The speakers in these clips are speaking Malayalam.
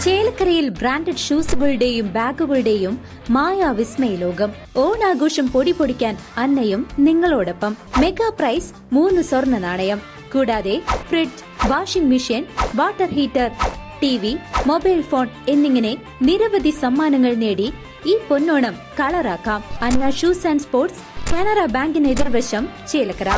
ചേലക്കരയിൽ ബ്രാൻഡഡ് ഷൂസുകളുടെയും ബാഗുകളുടെയും മായാവിസ്മയ ലോകം. ഓണാഘോഷം പൊടിപൊടിക്കാൻ അന്നയും നിങ്ങളോടൊപ്പം. മെഗാ പ്രൈസ് 3 സ്വർണ്ണ നാണയം. കൂടാതെ fridge, washing machine, water heater, TV, mobile phone എന്നിങ്ങനെ നിരവധി സമ്മാനങ്ങൾ നേടി ഈ പൊന്നോണം കളറാക്കാം. അന്ന ഷൂസ് ആൻഡ് സ്പോർട്സ്, കാനറ ബാങ്കിന് എതിർവശം, ചേലക്കര.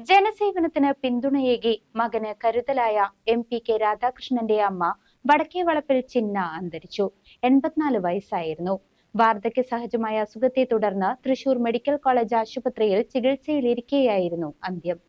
ജനസേവനത്തിന് പിന്തുണയേകി മകന് കരുതലായ MP കെ രാധാകൃഷ്ണന്റെ അമ്മ വടക്കേവളപ്പിൽ ചിന്ന അന്തരിച്ചു. 84 വയസ്സായിരുന്നു. വാർദ്ധക്യ സഹജമായ അസുഖത്തെ തുടർന്ന് തൃശൂർ മെഡിക്കൽ കോളേജ് ആശുപത്രിയിൽ ചികിത്സയിലിരിക്കെയായിരുന്നു അന്ത്യം.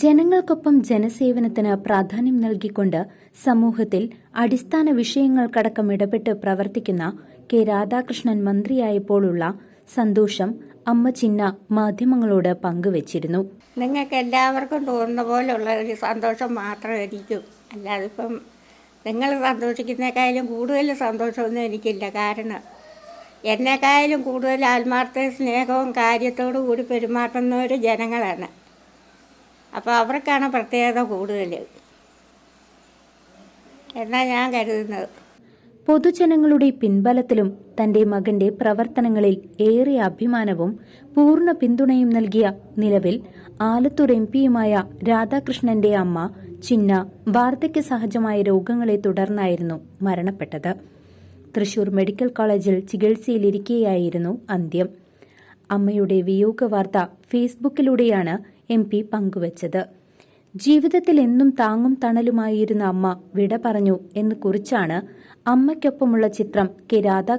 ജനങ്ങൾക്കൊപ്പം ജനസേവനത്തിന് പ്രാധാന്യം നൽകിക്കൊണ്ട് സമൂഹത്തിൽ അടിസ്ഥാന വിഷയങ്ങൾക്കടക്കം ഇടപെട്ട് പ്രവർത്തിക്കുന്ന കെ രാധാകൃഷ്ണൻ മന്ത്രിയായപ്പോഴുള്ള സന്തോഷം അമ്മ ചിന്ന മാധ്യമങ്ങളോട് പങ്കുവച്ചിരുന്നു. നിങ്ങൾക്ക് എല്ലാവർക്കും തോന്നുന്ന പോലുള്ള ഒരു സന്തോഷം മാത്രമായിരിക്കും. അല്ലാതെ ഇപ്പം നിങ്ങൾ സന്തോഷിക്കുന്നതിനേക്കാളും കൂടുതൽ സന്തോഷമൊന്നും എനിക്കില്ല. കാരണം എന്നെക്കാളും കൂടുതൽ ആത്മാർത്ഥ സ്നേഹവും കാര്യത്തോടു കൂടി പെരുമാറുന്നവർ ജനങ്ങളാണ്. അപ്പോൾ അവർക്കാണ് പ്രത്യേകത കൂടുതൽ എന്നാ ഞാൻ കരുതുന്നത്. പൊതുജനങ്ങളുടെ പിൻബലത്തിലും തന്റെ മകന്റെ പ്രവർത്തനങ്ങളിൽ ഏറെ അഭിമാനവും പൂർണ്ണ പിന്തുണയും നൽകിയ നിലവിൽ ആലത്തൂർ MPയുമായ രാധാകൃഷ്ണന്റെ അമ്മ ചിന്ന വാർദ്ധക്യ സഹജമായ രോഗങ്ങളെ തുടർന്നായിരുന്നു മരണപ്പെട്ടത്. തൃശൂർ മെഡിക്കൽ കോളേജിൽ ചികിത്സയിലിരിക്കെയായിരുന്നു അന്ത്യം. അമ്മയുടെ വിയോഗ വാർത്ത ഫേസ്ബുക്കിലൂടെയാണ് MP പങ്കുവച്ചത്. ജീവിതത്തിൽ എന്നും താങ്ങും തണലുമായിരുന്ന അമ്മ വിട പറഞ്ഞു എന്ന് കുറിച്ചാണ് അമ്മയ്ക്കൊപ്പമുള്ള ചിത്രം കെ രാധാകൃഷ്ണൻ